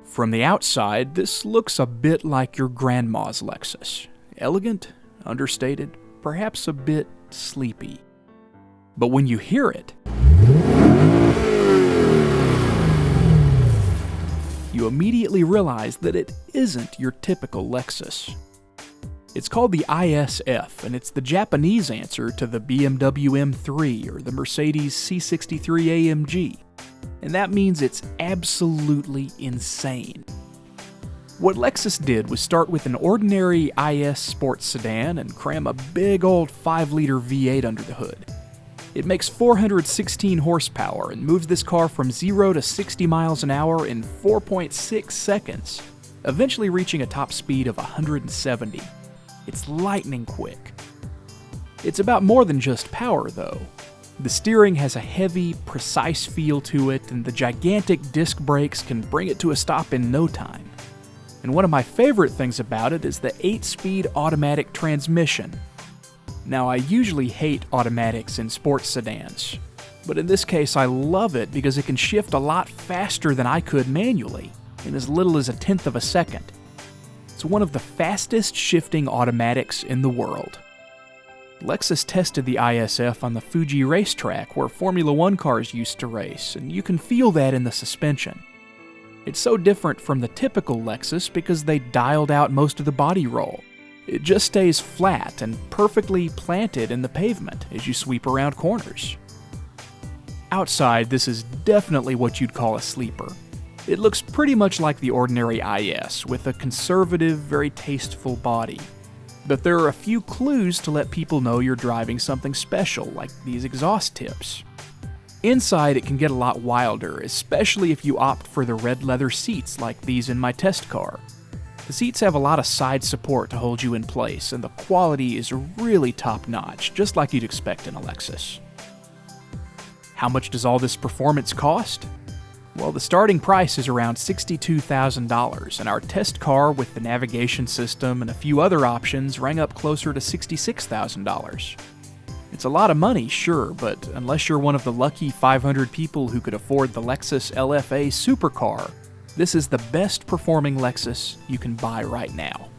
From the outside, this looks a bit like your grandma's Lexus. Elegant, understated, perhaps a bit sleepy. But when you hear it, you immediately realize that it isn't your typical Lexus. It's called the ISF, and it's the Japanese answer to the BMW M3 or the Mercedes C63 AMG. And that means it's absolutely insane. What Lexus did was start with an ordinary IS sports sedan and cram a big old 5-liter V8 under the hood. It makes 416 horsepower and moves this car from 0 to 60 miles an hour in 4.6 seconds, eventually reaching a top speed of 170. It's lightning quick. It's about more than just power, though. The steering has a heavy, precise feel to it, and the gigantic disc brakes can bring it to a stop in no time. And one of my favorite things about it is the 8-speed automatic transmission. Now, I usually hate automatics in sports sedans, but in this case I love it because it can shift a lot faster than I could manually, in as little as 1/10 of a second. It's one of the fastest shifting automatics in the world. Lexus tested the ISF on the Fuji racetrack where Formula One cars used to race, and you can feel that in the suspension. It's so different from the typical Lexus because they dialed out most of the body roll. It just stays flat and perfectly planted in the pavement as you sweep around corners. Outside, this is definitely what you'd call a sleeper. It looks pretty much like the ordinary IS, with a conservative, very tasteful body. But there are a few clues to let people know you're driving something special, like these exhaust tips. Inside, it can get a lot wilder, especially if you opt for the red leather seats like these in my test car. The seats have a lot of side support to hold you in place, and the quality is really top-notch, just like you'd expect in a Lexus. How much does all this performance cost? Well, the starting price is around $62,000, and our test car with the navigation system and a few other options rang up closer to $66,000. It's a lot of money, sure, but unless you're one of the lucky 500 people who could afford the Lexus LFA supercar, this is the best performing Lexus you can buy right now.